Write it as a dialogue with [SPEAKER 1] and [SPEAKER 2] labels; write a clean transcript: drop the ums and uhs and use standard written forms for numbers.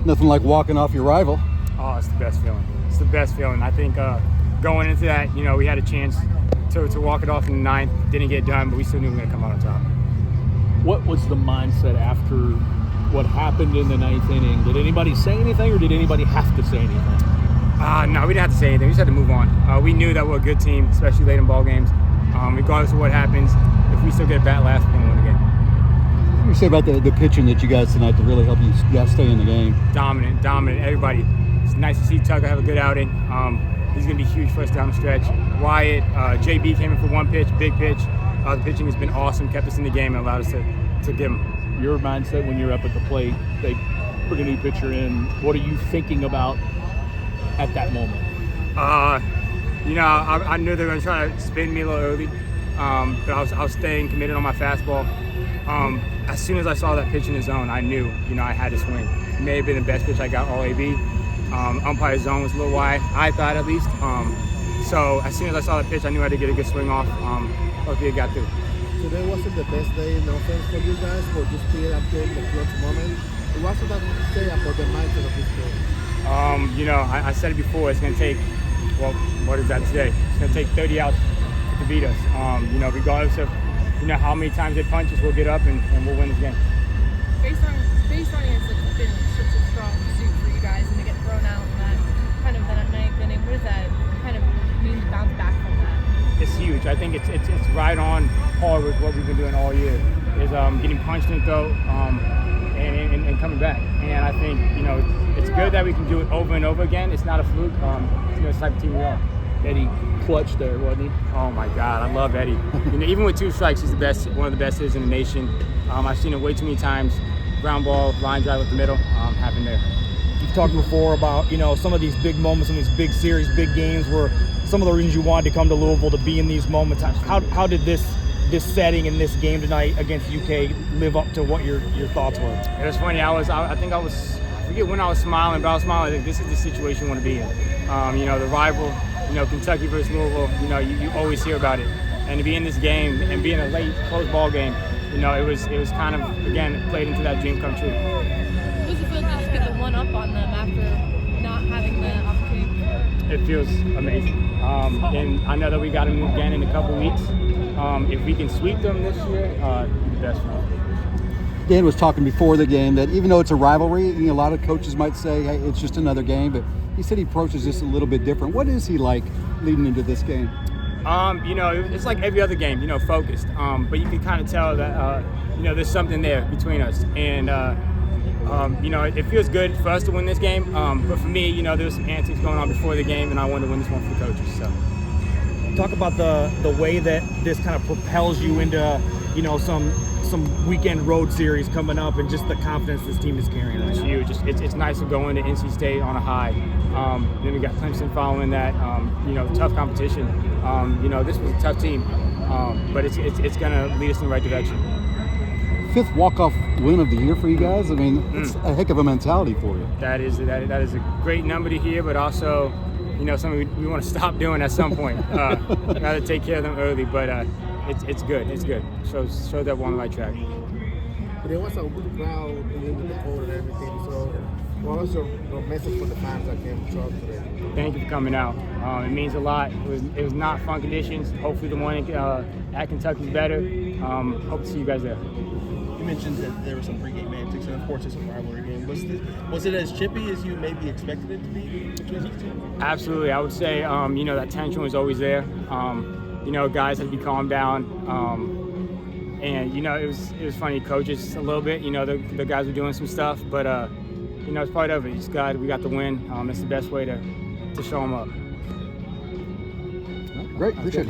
[SPEAKER 1] Nothing like walking off your rival.
[SPEAKER 2] Oh, it's the best feeling. It's the best feeling. I think going into that, we had a chance to walk it off in the ninth. Didn't get done, but we still knew we were going to come out on top.
[SPEAKER 3] What was the mindset after what happened in the ninth inning? Did anybody say anything, or did anybody have to say anything?
[SPEAKER 2] No, we didn't have to say anything. We just had to move on. We knew that we're a good team, especially late in ball games. Regardless of what happens, if we still get bat last, we're going to win the game.
[SPEAKER 1] What do you say about the pitching that you guys tonight to really help you guys stay in the game?
[SPEAKER 2] Dominant, everybody. It's nice to see Tucker have a good outing. He's going to be huge for us down the stretch. Wyatt, JB came in for one pitch, big pitch. The pitching has been awesome, kept us in the game and allowed us to give them.
[SPEAKER 3] Your mindset when you're up at the plate, they put a new pitcher in. What are you thinking about at that moment?
[SPEAKER 2] I knew they were going to try to spin me a little early, but I was staying committed on my fastball. As soon as I saw that pitch in the zone, I knew, I had to swing. It may have been the best pitch I got all AB. Umpire's zone was a little wide, I thought at least. So as soon as I saw the pitch, I knew I had to get a good swing off. Hopefully it got through.
[SPEAKER 4] Today wasn't the best day in offense for you guys, but you still have taken the clutch moment. What's that to say about the mindset of this game?
[SPEAKER 2] I said it before, it's going to take, what is that today? It's going to take 30 outs to beat us. Regardless of, how many times they punch us, we'll get up and we'll win this game.
[SPEAKER 5] Base running has been such a strong suit for you guys, and to get thrown out in that kind of that ninth inning, what does that kind of mean to bounce back from that?
[SPEAKER 2] It's huge. I think it's right on par with what we've been doing all year. Is getting punched in the throat and coming back. And I think it's good that we can do it over and over again. It's not a fluke. It's the type of team we are.
[SPEAKER 3] Eddie clutch there, wasn't he?
[SPEAKER 2] Oh my God, I love Eddie. Even with 2 strikes, he's the best, one of the best hitters in the nation. I've seen it way too many times. Ground ball, line drive up the middle, happened there.
[SPEAKER 6] You've talked before about some of these big moments, some of these big series, big games, were some of the reasons you wanted to come to Louisville, to be in these moments. How did this setting in this game tonight against UK live up to what your thoughts were?
[SPEAKER 2] It was funny. I forget when I was smiling, but I was smiling. I think this is the situation you want to be in. The rival, Kentucky versus Louisville. You always hear about it, and to be in this game and be in a late close ball game, it was kind of, again, played into that dream come true.
[SPEAKER 5] What does it feel to just get the one up on them after not having the opportunity?
[SPEAKER 2] It feels amazing, and I know that we got them again in a couple weeks. If we can sweep them this year, it'd be the best for them.
[SPEAKER 1] Dan was talking before the game that even though it's a rivalry, a lot of coaches might say, hey, it's just another game, but he said he approaches this a little bit different. What is he like leading into this game?
[SPEAKER 2] It's like every other game, focused. But you can kind of tell that, there's something there between us. And, it feels good for us to win this game. But for me, there was some antics going on before the game, and I wanted to win this one for the coaches. So,
[SPEAKER 6] talk about the way that this kind of propels you into, some weekend road series coming up, and just the confidence this team is carrying.
[SPEAKER 2] It's huge. It's nice to go into NC State on a high. Then we got Clemson following that. Tough competition. This was a tough team, but it's going to lead us in the right direction.
[SPEAKER 1] 5th walk-off win of the year for you guys. I mean, it's a heck of a mentality for you.
[SPEAKER 2] That is a great number to hear, but also, something we want to stop doing at some point. Got to take care of them early, but it's good. It's good. Shows that we're on the right track.
[SPEAKER 4] But there was a good crowd in the cold and everything. So, what was your message for the fans that came to Charles today?
[SPEAKER 2] Thank you for coming out. It means a lot. It was not fun conditions. Hopefully the one at Kentucky's better. Hope to see you guys there.
[SPEAKER 7] You mentioned that there were some pregame antics, and of course it's a rivalry game. Was it as chippy as you maybe expected it to be between these two?
[SPEAKER 2] Absolutely. I would say, that tension was always there. Guys had to be calmed down. And, it was funny, coaches a little bit. The guys were doing some stuff, but, it's part of it. Just glad we got the win. It's the best way to show them up.
[SPEAKER 1] Great. Appreciate it.